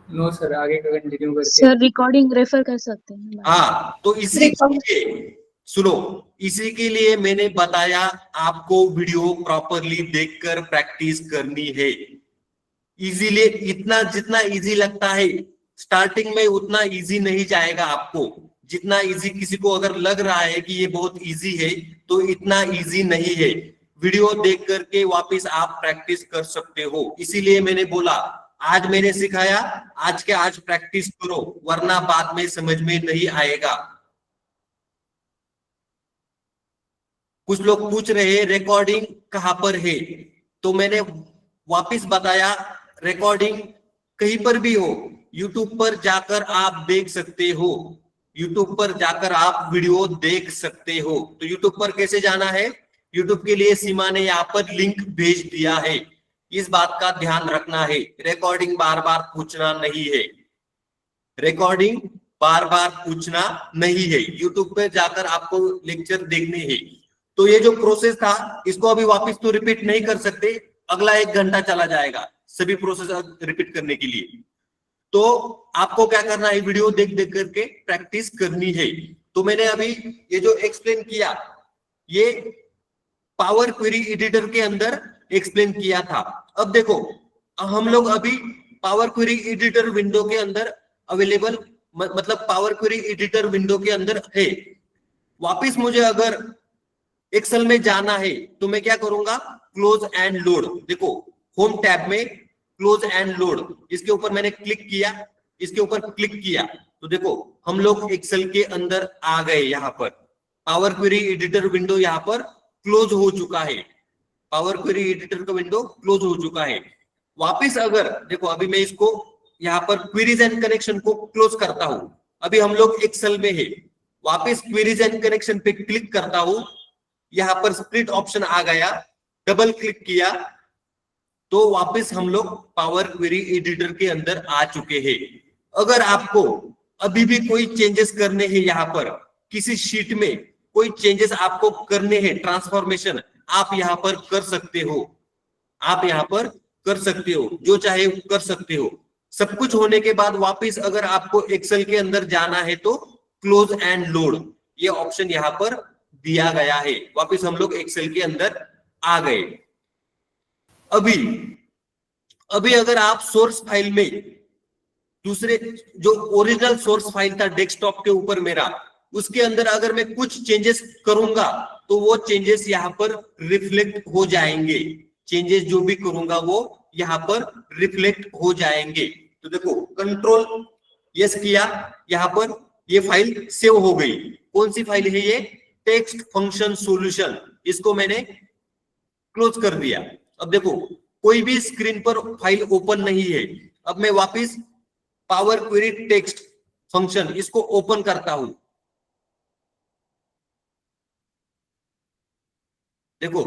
नो सर, आगे का कंटिन्यू करते सर रिकॉर्डिंग रेफर कर सकते हैं। हाँ, तो इसी के लिए सुनो, इसी के लिए मैंने बताया आपको वीडियो प्रॉपरली देखकर प्रैक्टिस करनी है। इजीली, इतना जितना इजी लगता है स्टार्टिंग में उतना इजी नहीं जाएगा आपको। जितना इजी किसी को अगर लग रहा है कि ये बहुत इजी है तो इतना इजी नहीं है। वीडियो देख करके वापस आप प्रैक्टिस कर सकते हो। इसीलिए मैंने बोला आज मैंने सिखाया, आज के आज प्रैक्टिस करो, वरना बाद में समझ में नहीं आएगा। कुछ लोग पूछ रहे हैं रिकॉर्डिंग कहां पर है, तो मैंने वापस बताया रिकॉर्डिंग कहीं पर भी हो, यूट्यूब पर जाकर आप देख सकते हो, यूट्यूब पर जाकर आप वीडियो देख सकते हो। तो यूट्यूब पर कैसे जाना है, यूट्यूब के लिए सीमा ने यहाँ पर लिंक भेज दिया है, इस बात का ध्यान रखना है। रिकॉर्डिंग बार बार पूछना नहीं है, रिकॉर्डिंग बार बार पूछना नहीं है, यूट्यूब पे जाकर आपको लेक्चर देखने हैं। तो ये जो प्रोसेस था इसको अभी वापस तो रिपीट नहीं कर सकते, अगला 1 घंटा चला जाएगा सभी प्रोसेस रिपीट करने के लिए। तो आपको क्या करना है, वीडियो देख देख करके प्रैक्टिस करनी है। तो मैंने अभी ये जो एक्सप्लेन किया, ये पावर क्वेरी एडिटर के अंदर एक्सप्लेन किया था। अब देखो हम लोग अभी पावर क्वेरी एडिटर विंडो के अंदर अवेलेबल, मतलब पावर क्वेरी एडिटर विंडो के अंदर है। वापिस मुझे अगर एक्सेल में जाना है तो मैं क्या करूंगा, क्लोज एंड लोड। देखो होम टैब में क्लोज एंड लोड, इसके ऊपर मैंने क्लिक किया, इसके ऊपर क्लिक किया तो देखो हम लोग एक्सेल के अंदर आ गए। यहाँ पर पावर क्वेरी एडिटर विंडो यहाँ पर क्लोज हो चुका है, पावर क्वेरी एडिटर का विंडो क्लोज हो चुका है। वापिस अगर देखो अभी मैं इसको यहाँ पर क्वेरीज एंड कनेक्शन को क्लोज करता हूं, अभी हम लोग एक्सेल में है, वापिस क्वेरीज एंड कनेक्शन पे क्लिक करता हूं, यहाँ पर स्प्लिट ऑप्शन आ गया, डबल क्लिक किया तो वापस हम लोग पावर क्वेरी एडिटर के अंदर आ चुके हैं। अगर आपको अभी भी कोई चेंजेस करने हैं, यहाँ पर किसी शीट में कोई चेंजेस आपको करने हैं, ट्रांसफॉर्मेशन, आप यहाँ पर कर सकते हो, आप यहाँ पर कर सकते हो, जो चाहे कर सकते हो। सब कुछ होने के बाद वापस अगर आपको एक्सेल के अंदर जाना है तो क्लोज एंड लोड ये ऑप्शन यहाँ पर दिया गया है। वापस हम लोग एक्सेल के अंदर आ गए। अभी अगर आप सोर्स फाइल में, दूसरे जो ओरिजिनल सोर्स फाइल था डेस्कटॉप के ऊपर मेरा, उसके अंदर अगर मैं कुछ चेंजेस करूंगा तो वो चेंजेस यहाँ पर रिफ्लेक्ट हो जाएंगे, चेंजेस जो भी करूंगा वो यहाँ पर रिफ्लेक्ट हो जाएंगे। तो देखो कंट्रोल यस किया, यहाँ पर ये फाइल सेव हो गई। कौन सी फाइल है ये, टेक्स्ट फंक्शन सॉल्यूशन, इसको मैंने क्लोज कर दिया। अब देखो कोई भी स्क्रीन पर फाइल ओपन नहीं है। अब मैं वापस पावर क्वेरी टेक्स्ट फंक्शन इसको ओपन करता हूं, देखो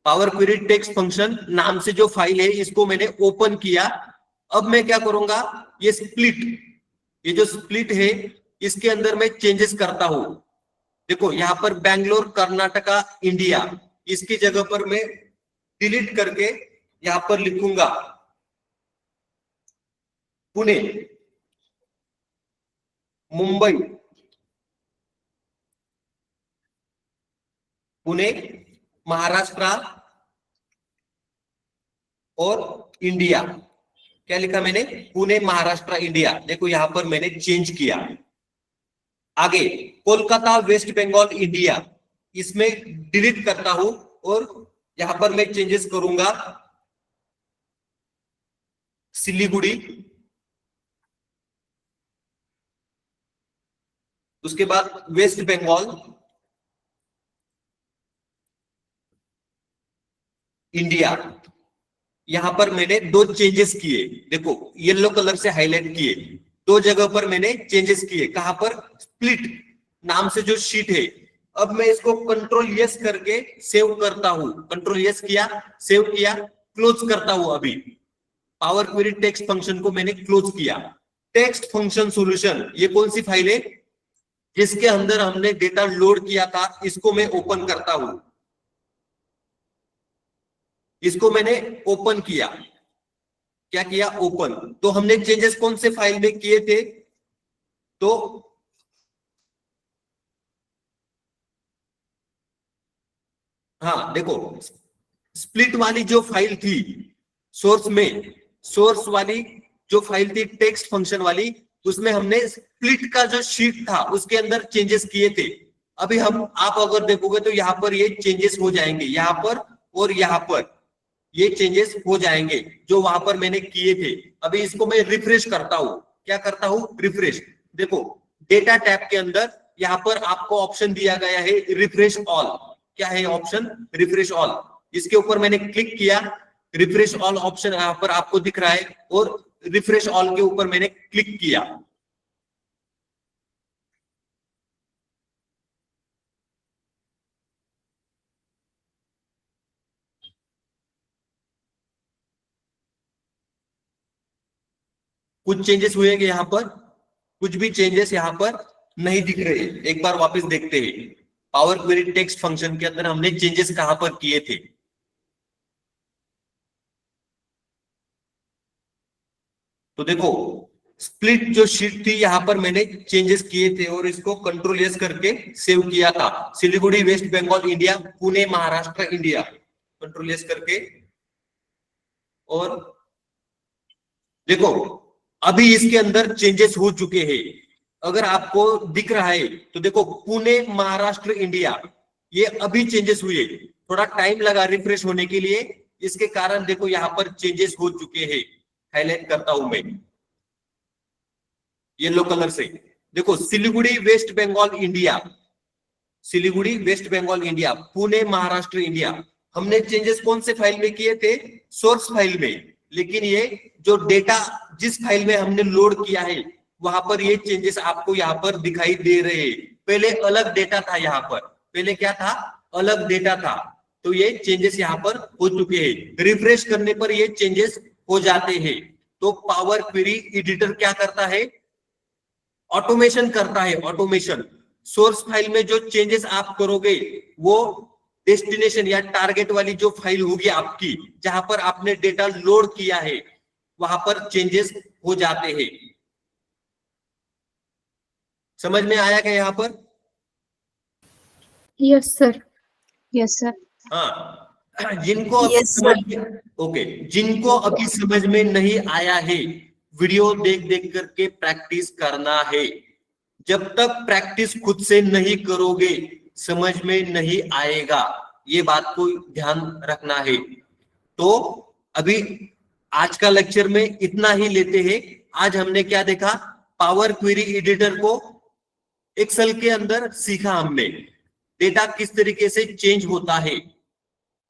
पावर क्वेरी टेक्स्ट फंक्शन नाम से जो फाइल है इसको मैंने ओपन किया। अब मैं क्या करूंगा, ये स्प्लिट, ये जो स्प्लिट है इसके अंदर मैं चेंजेस करता हूं। देखो यहाँ पर बैंगलोर कर्नाटका इंडिया, इसकी जगह पर मैं डिलीट करके यहां पर लिखूंगा पुणे, मुंबई, पुणे, महाराष्ट्र और इंडिया। क्या लिखा मैंने, पुणे, महाराष्ट्र, इंडिया। देखो यहां पर मैंने चेंज किया। आगे कोलकाता, वेस्ट बंगाल, इंडिया, इसमें डिलीट करता हूं और यहां पर मैं चेंजेस करूंगा सिलीगुड़ी, उसके बाद वेस्ट बंगाल, इंडिया। यहां पर मैंने 2 चेंजेस किए, देखो येलो कलर से हाईलाइट किए, 2 जगह पर मैंने चेंजेस किए। कहां पर, स्प्लिट नाम से जो शीट है। अब मैं इसको कंट्रोल यस करके सेव करता हूं, कंट्रोल यस किया, सेव किया, क्लोज करता हूं। अभी पावर क्वेरी टेक्स्ट फंक्शन को मैंने क्लोज किया। टेक्स्ट फंक्शन सॉल्यूशन ये कौन सी फाइल है, जिसके अंदर हमने डेटा लोड किया था, इसको मैं ओपन करता हूं। इसको मैंने ओपन किया, क्या किया, ओपन। तो हमने चेंजेस कौन से फाइल में किए थे, तो हाँ देखो स्प्लिट वाली जो फाइल थी सोर्स में, सोर्स वाली जो फाइल थी टेक्स्ट फंक्शन वाली, उसमें हमने स्प्लिट का जो शीट था उसके अंदर चेंजेस किए थे। अभी आप अगर देखोगे तो यहाँ पर ये चेंजेस हो जाएंगे, यहाँ पर और यहाँ पर। ये चेंजेस हो जाएंगे जो वहां पर मैंने किए थे। अभी इसको मैं रिफ्रेश करता हूं। क्या करता हूं? रिफ्रेश। देखो डेटा टैब के अंदर यहाँ पर आपको ऑप्शन दिया गया है रिफ्रेश ऑल। क्या है ऑप्शन? Refresh all. इसके ऊपर मैंने क्लिक किया, रिफ्रेश ऑल ऑप्शन यहाँ पर आपको दिख रहा है और रिफ्रेश ऑल के ऊपर मैंने क्लिक किया। कुछ चेंजेस हुए हैं यहाँ पर? कुछ भी चेंजेस यहाँ पर नहीं दिख रहे। एक बार वापस देखते हैं। पावर क्वेरी टेक्स्ट फंक्शन के अंदर हमने चेंजेस कहां पर किए थे? तो देखो स्प्लिट जो शीट थी यहाँ पर मैंने चेंजेस किए थे और इसको कंट्रोल एस करके सेव किया था। Siliguri West Bengal India, Pune Maharashtra India, control S करके। और देखो अभी इसके अंदर चेंजेस हो चुके हैं। अगर आपको दिख रहा है तो देखो पुणे महाराष्ट्र इंडिया, ये अभी चेंजेस हुए। थोड़ा टाइम लगा रिफ्रेश होने के लिए, इसके कारण देखो यहाँ पर चेंजेस हो चुके हैं। हाईलाइट करता हूं मैं येलो कलर से। देखो Siliguri West Bengal India, Siliguri West Bengal India, Pune Maharashtra India, हमने चेंजेस कौन से फाइल में किए थे? सोर्स फाइल में। लेकिन ये जो डेटा जिस फाइल में हमने लोड किया है वहां पर ये चेंजेस आपको यहाँ पर दिखाई दे रहे हैं। पहले अलग डेटा था, यहाँ पर पहले क्या था? अलग डेटा था। तो ये चेंजेस यहाँ पर हो चुके हैं। रिफ्रेश करने पर ये चेंजेस हो जाते हैं। तो पावर क्वेरी एडिटर क्या करता है? ऑटोमेशन करता है। ऑटोमेशन सोर्स फाइल में जो चेंजेस आप करोगे वो डेस्टिनेशन या टारगेट वाली जो फाइल होगी आपकी, जहां पर आपने डेटा लोड किया है, वहां पर चेंजेस हो जाते हैं। समझ में आया क्या यहाँ पर? Yes sir. Yes sir. हाँ, जिनको अभी समझ में, ओके, जिनको अभी समझ में नहीं आया है, वीडियो देख देख करके प्रैक्टिस करना है। जब तक प्रैक्टिस खुद से नहीं करोगे समझ में नहीं आएगा। ये बात को ध्यान रखना है। तो अभी आज का लेक्चर में इतना ही लेते हैं। आज हमने क्या देखा? पावर क्वेरी एडिटर को एक्सेल के अंदर सीखा हमने, डेटा किस तरीके से चेंज होता है।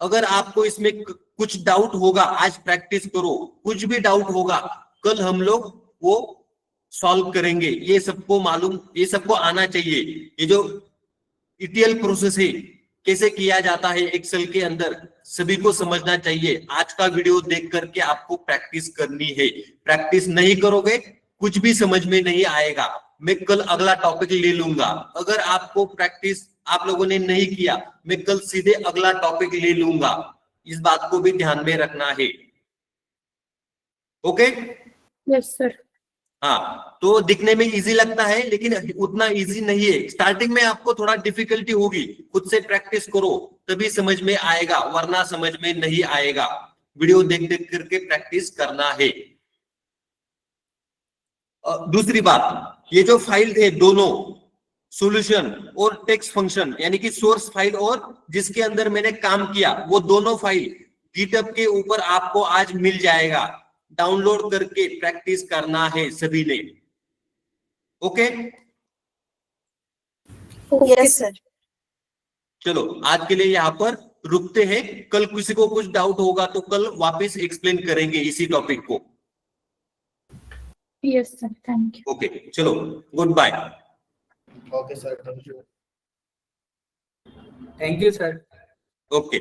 अगर आपको इसमें कुछ डाउट होगा, आज प्रैक्टिस करो। कुछ भी डाउट होगा कल हम लोग वो सॉल्व करेंगे। ये सबको मालूम, ये सबको आना चाहिए। ये जो ETL प्रोसेस है कैसे किया जाता है एक्सेल के अंदर, सभी को समझना चाहिए। आज का वीडियो देख करके आपको प्रैक्टिस करनी है। प्रैक्टिस नहीं करोगे कुछ भी समझ में नहीं आएगा। मैं कल अगला टॉपिक ले लूंगा। अगर आपको प्रैक्टिस आप लोगों ने नहीं किया, मैं कल सीधे अगला टॉपिक ले लूंगा। इस बात को भी ध्यान में रखना है। ओके? Yes sir. हाँ, तो दिखने में इजी लगता है लेकिन उतना इजी नहीं है। स्टार्टिंग में आपको थोड़ा डिफिकल्टी होगी। खुद से प्रैक्टिस करो तभी समझ में आएगा, वरना समझ में नहीं आएगा। वीडियो देख देख करके प्रैक्टिस करना है। दूसरी बात, ये जो फाइल थे दोनों, सॉल्यूशन और टेक्स्ट फंक्शन, यानी कि सोर्स फाइल और जिसके अंदर मैंने काम किया, वो दोनों फाइल गिटहब के ऊपर आपको आज मिल जाएगा। डाउनलोड करके प्रैक्टिस करना है सभी ने। ओके? Yes sir. चलो आज के लिए यहाँ पर रुकते हैं। कल किसी को कुछ डाउट होगा तो कल वापस एक्सप्लेन करेंगे इसी टॉपिक को। Yes sir, thank you. Okay, चलो goodbye. Okay sir, thank you. Thank you sir. Okay.